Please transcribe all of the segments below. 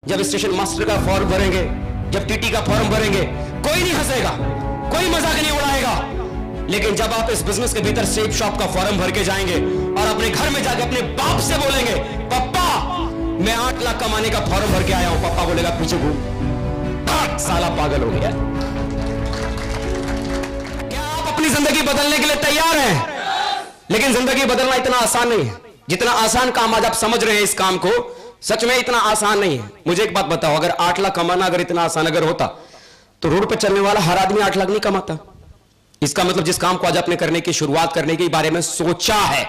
जब station master का form भरेंगे, जब टीटी का फॉर्म भरेंगे, कोई नहीं हंसेगा, कोई मजाक नहीं उड़ाएगा। लेकिन जब आप इस बिजनेस के भीतर सेब शॉप का फॉर्म भर के जाएंगे और अपने घर में जाकर अपने बाप से बोलेंगे, पप्पा मैं 8 लाख कमाने का फॉर्म भर के आया हूं, पप्पा बोलेगा पीछे घूम, साला पागल हो गया। क्या आप अपनी जिंदगी बदलने के लिए तैयार हैं? लेकिन जिंदगी बदलना इतना आसान नहीं है। जितना आसान काम आज आप समझ रहे हैं, इस काम को सच में इतना आसान नहीं है। मुझे एक बात बताओ, अगर 8 लाख कमाना अगर इतना आसान अगर होता तो रोड पे चलने वाला हर आदमी 8 लाख नहीं कमाता। इसका मतलब जिस काम को आज आपने करने की शुरुआत करने के बारे में सोचा है,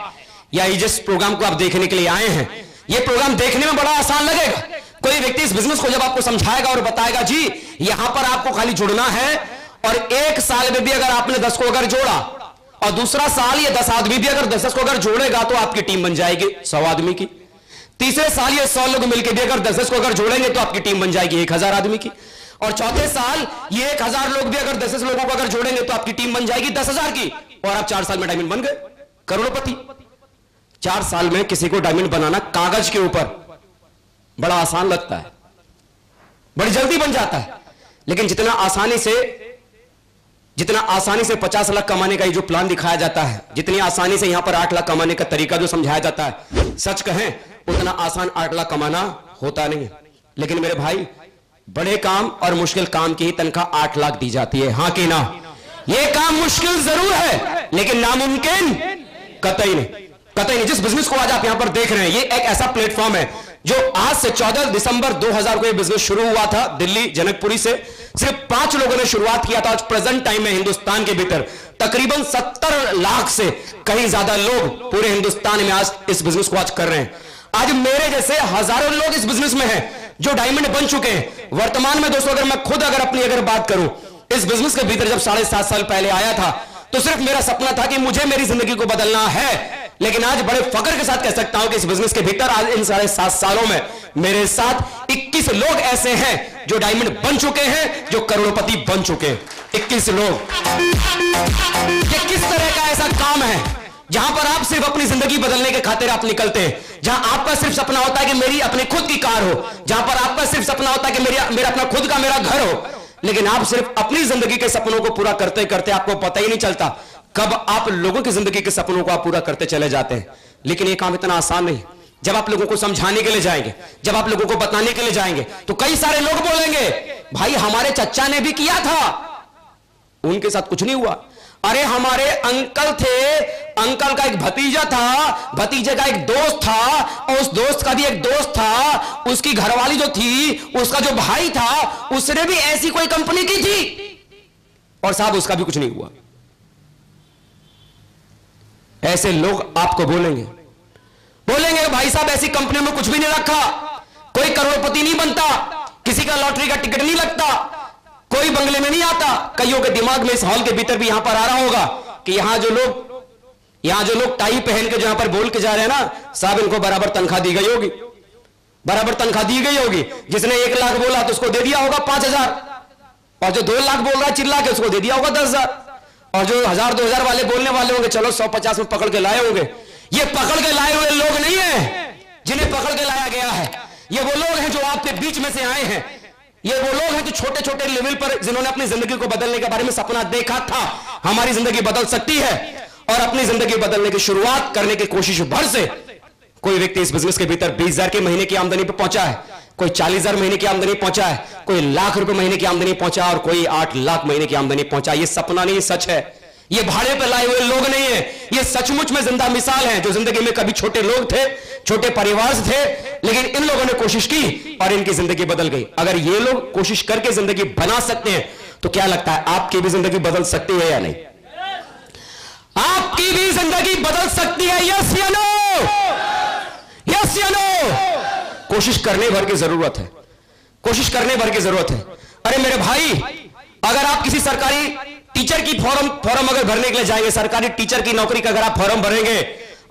या जिस प्रोग्राम को आप देखने के लिए आए हैं, यह प्रोग्राम देखने में बड़ा आसान लगेगा। कोई व्यक्ति इस बिजनेस को जब आपको समझाएगा और बताएगा जी यहां पर आपको खाली जुड़ना है, और 1 साल में भी अगर आपने 10 को अगर जोड़ा और दूसरा साल ये 10 आदमी भी अगर 10 को अगर जोड़ेगा तो आपकी टीम बन जाएगी 100 आदमी की। तीसरे साल ये 100 लोग मिलकर भी अगर 10 को अगर जोड़ेंगे तो आपकी टीम बन जाएगी 1000 आदमी की। और चौथे साल ये 1000 लोग भी अगर 10 लोगों को अगर जोड़ेंगे तो आपकी टीम बन जाएगी 10,000 की। और आप 4 साल में डायमंड बन गए, करोड़पति। 4 साल में किसी को डायमंड बनाना कागज के ऊपर बड़ा आसान लगता है, बड़ी जल्दी बन जाता है। लेकिन जितना आसानी से 50 लाख कमाने का ये जो प्लान दिखाया जाता है, जितनी आसानी से यहां पर 8 लाख कमाने का तरीका जो समझाया जाता है, सच कहें उतना आसान 8 लाख कमाना होता नहीं है। लेकिन मेरे भाई, बड़े काम और मुश्किल काम की तनख्वाह 8 लाख दी जाती है, हां कि ना? यह काम मुश्किल जरूर है लेकिन नामुमकिन कतई नहीं, कतई नहीं। जिस बिजनेस को आज आप यहां पर देख रहे हैं, ये एक ऐसा प्लेटफॉर्म है जो आज से 14 दिसंबर 2000 को यह बिजनेस शुरू हुआ था दिल्ली जनकपुरी से। सिर्फ 5 लोगों ने शुरुआत किया था। आज प्रेजेंट टाइम में हिंदुस्तान के भीतर तकरीबन 70 लाख से कहीं ज्यादा लोग पूरे हिंदुस्तान में आज इस बिजनेस को आज कर रहे हैं। आज मेरे जैसे हजारों लोग इस बिजनेस में हैं जो डायमंड बन चुके हैं। वर्तमान में दोस्तों, अगर मैं खुद अपनी बात करूं, इस बिजनेस के भीतर जब 7.5 साल पहले आया था तो सिर्फ मेरा सपना था कि मुझे मेरी जिंदगी को बदलना है। लेकिन आज बड़े फख्र के साथ कह सकता हूं कि इस बिजनेस के भीतर आज इन 7.5 सालों में मेरे साथ 21 लोग ऐसे हैं जो डायमंड बन चुके हैं, जो करोड़पति बन चुके हैं। 21 लोग। ये किस तरह का ऐसा काम है जहां पर आप सिर्फ अपनी जिंदगी बदलने के खातिर आप निकलते हैं, जहां आपका सिर्फ सपना होता है कि मेरी अपनी खुद की कार हो, जहां पर आपका सिर्फ सपना होता है कि मेरा अपना खुद का मेरा घर हो। लेकिन आप सिर्फ अपनी जिंदगी के सपनों को पूरा करते करते आपको पता ही नहीं चलता कब आप लोगों की जिंदगी के सपनों को आप पूरा करते चले जाते हैं। लेकिन यह काम इतना आसान नहीं। जब आप लोगों को समझाने के लिए जाएंगे, जब आप लोगों को बताने के लिए जाएंगे, तो कई सारे लोग बोलेंगे भाई हमारे चचा ने भी किया था, उनके साथ कुछ नहीं हुआ। अरे हमारे अंकल थे, अंकल का एक भतीजा था, भतीजे का एक दोस्त था, और उस दोस्त का भी एक दोस्त था, उसकी घरवाली जो थी, उसका जो भाई था, उसने भी ऐसी कोई कंपनी की थी, और साहब उसका भी कुछ नहीं हुआ। ऐसे लोग आपको बोलेंगे भाई साहब ऐसी कंपनी में कुछ भी नहीं रखा, कोई करोड़पति नहीं बनता, किसी का लॉटरी का टिकट नहीं लगता, कोई बंगले में नहीं आता। कईयों के दिमाग में इस हॉल के भीतर भी यहां पर आ रहा होगा कि यहां जो लोग टाई पहन के जो यहां पर बोल के जा रहे हैं ना, साहब इनको बराबर तनख्वाह दी गई होगी, बराबर तनख्वाह दी गई होगी। जिसने 1 लाख बोला तो उसको दे दिया होगा 5,000, और जो 2 लाख बोल रहा है चिल्ला के उसको दे दिया होगा 10,000, और जो 1,000-2,000 वाले बोलने वाले होंगे चलो 150 में पकड़ के लाए होंगे। ये पकड़ के लाए हुए लोग नहीं है जिन्हें पकड़ के लाया गया है। ये वो लोग हैं जो आपके बीच में से आए हैं। ये वो लोग हैं जो छोटे छोटे लेवल पर जिन्होंने अपनी जिंदगी को बदलने के बारे में सपना देखा था, हमारी जिंदगी बदल सकती है, और अपनी जिंदगी बदलने की शुरुआत करने की कोशिश भर से कोई व्यक्ति इस बिजनेस के भीतर 20,000 के महीने की आमदनी पर पहुंचा है, कोई 40,000 महीने की आमदनी पहुंचा है, कोई लाख रुपए महीने की आमदनी पहुंचा, और कोई 8 लाख महीने की आमदनी पहुंचा। ये सपना नहीं, सच है। ये भाड़े पर लाए हुए लोग नहीं है, ये सचमुच में जिंदा मिसाल है जो जिंदगी में कभी छोटे लोग थे, छोटे परिवार से थे, लेकिन इन लोगों ने कोशिश की और इनकी जिंदगी बदल गई। अगर ये लोग कोशिश करके जिंदगी बना सकते हैं तो क्या लगता है आपकी भी जिंदगी बदल सकती है या नहीं? आपकी भी जिंदगी बदल सकती है, यस या नो? यस या नो? कोशिश करने भर की जरूरत है, कोशिश करने भर की जरूरत है। अरे मेरे भाई, अगर आप किसी सरकारी टीचर की फॉर्म अगर भरने के लिए जाएंगे, सरकारी टीचर की नौकरी का अगर आप फॉर्म भरेंगे,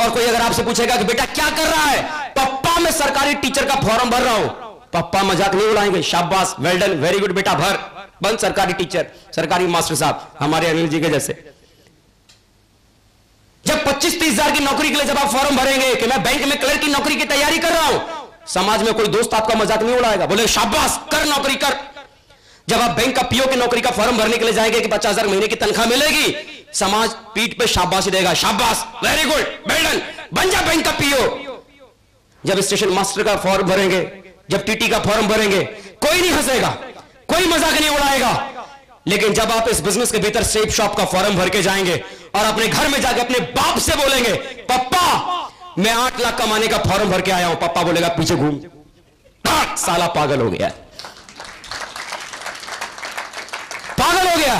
और कोई अगर आपसे पूछेगा कि बेटा क्या कर रहा है, पप्पा मैं सरकारी टीचर का फॉर्म भर रहा हूं, पप्पा मजाक नहीं उड़ाएंगे, शाबाश, वेल डन, वेरी गुड बेटा, भर, बन सरकारी टीचर, सरकारी मास्टर साहब, हमारे अनिल जी के जैसे। जब 25-30 हजार की नौकरी के लिए जब आप फॉर्म भरेंगे कि मैं बैंक में क्लर्क की नौकरी की तैयारी कर रहा हूं, समाज में कोई दोस्त आपका मजाक नहीं उड़ाएगा, बोले शाबाश कर नौकरी कर। जब आप बैंक का पीओ की नौकरी का फॉर्म भरने के लिए जाएंगे कि 50,000 महीने की तनख्वाह मिलेगी, समाज पीठ पे शाबाशी देगा, शाबाश वेरी गुड वेल डन, बन जा बैंक का पीओ। जब स्टेशन मास्टर का फॉर्म भरेंगे, जब टीटी का फॉर्म भरेंगे, कोई नहीं हंसेगा, कोई मजाक नहीं उड़ाएगा। लेकिन जब आप इस बिजनेस के भीतर सेफ शॉप का फॉर्म भर के जाएंगे और अपने घर में जाके अपने बाप से बोलेंगे पप्पा मैं 8 लाख कमाने का फॉर्म भर के आया हूं, पप्पा बोलेगा पीछे घूम, साला पागल हो गया, पागल हो गया।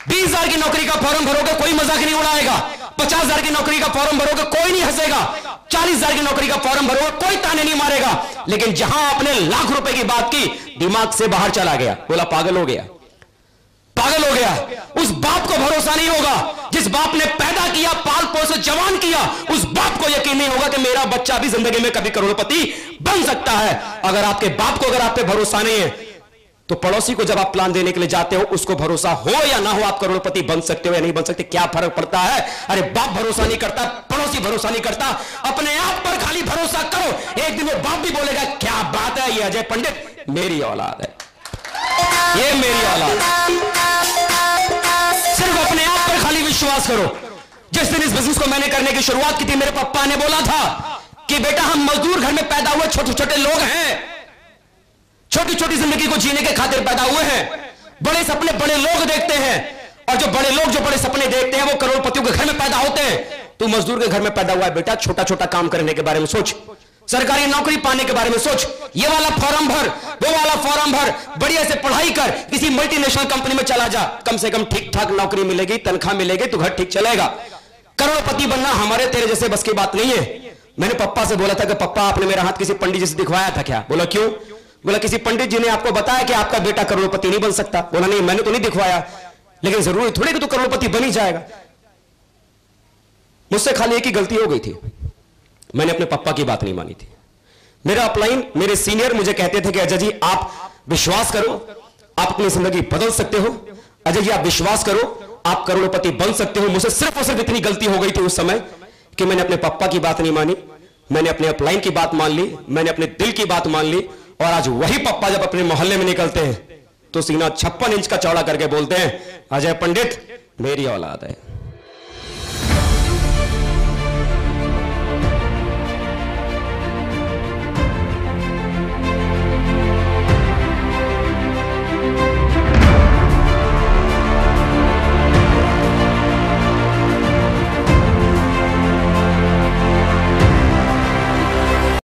20,000 की नौकरी का फॉर्म भरोगे कोई मजाक नहीं उड़ाएगा, 50,000 की नौकरी का फॉर्म भरोगे कोई नहीं हंसेगा, 40,000 की नौकरी का फॉर्म भरोगे कोई ताने नहीं मारेगा। लेकिन जहां आपने लाख रुपए की बात की, दिमाग से बाहर चला गया, बोला पागल हो गया, पागल हो गया। उस बाप को भरोसा नहीं होगा जिस बाप ने पैदा किया, पाल पोस जवान किया, उस बाप को यकीन नहीं होगा कि मेरा बच्चा भी जिंदगी में कभी करोड़पति बन सकता है। अगर आपके बाप को अगर आप पे भरोसा नहीं है, तो पड़ोसी को जब आप प्लान देने के लिए जाते हो, उसको भरोसा हो या ना हो आप करोड़पति बन सकते हो या नहीं बन सकते, क्या फर्क पड़ता है। अरे बाप भरोसा नहीं करता, पड़ोसी भरोसा नहीं करता, अपने आप पर खाली भरोसा करो। एक दिन वो बाप भी बोलेगा क्या बात है, ये अजय पंडित मेरी औलाद है, ये मेरी औलाद। सिर्फ अपने आप पर खाली विश्वास करो। जिस दिन इस बिजनेस को मैंने करने की शुरुआत की थी, मेरे पापा ने बोला था कि बेटा हम मजदूर घर में पैदा हुए छोटे छोटे लोग हैं, छोटी छोटी जिंदगी को जीने के खातिर पैदा हुए हैं, बड़े सपने बड़े लोग देखते हैं, और जो बड़े लोग जो बड़े सपने देखते हैं वो करोड़पतियों के घर में पैदा होते हैं। तू मजदूर के घर में पैदा हुआ है बेटा, छोटा छोटा काम करने के बारे में सोच, सरकारी नौकरी पाने के बारे में सोच, ये वाला फॉर्म भर, वो वाला फॉर्म भर, बढ़िया से पढ़ाई कर, किसी मल्टीनेशनल कंपनी में चला जा, कम से कम ठीक ठाक नौकरी मिलेगी, तनख्वाह मिलेगी, तो घर ठीक चलेगा। करोड़पति बनना हमारे तेरे जैसे बस की बात नहीं है। मैंने पप्पा से बोला था कि पप्पा आपने मेरा हाथ किसी पंडित जी से दिखवाया था क्या? बोला क्यों? बोला किसी पंडित जी ने आपको बताया कि आपका बेटा करोड़पति नहीं बन सकता। बोला नहीं मैंने तो नहीं दिखवाया, लेकिन जरूरी थोड़ी कि तू करोड़पति बन ही जाएगा। मुझसे खाली एक ही गलती हो गई थी, मैंने अपने पापा की बात नहीं मानी थी। मेरा अपलाइन, मेरे सीनियर मुझे कहते थे कि अजय जी आप विश्वास करो, आप अपनी जिंदगी बदल सकते हो, अजय जी आप विश्वास करो, आप करोड़पति बन सकते हो। मुझसे सिर्फ और सिर्फ इतनी गलती हो गई थी उस समय कि मैंने अपने पापा की बात नहीं मानी, मैंने अपने अपलाइन की बात मान ली, मैंने अपने दिल की बात मान ली। और आज वही पापा जब अपने मोहल्ले में निकलते हैं तो सीना 56 इंच का चौड़ा करके बोलते हैं अजय पंडित मेरी औलाद है।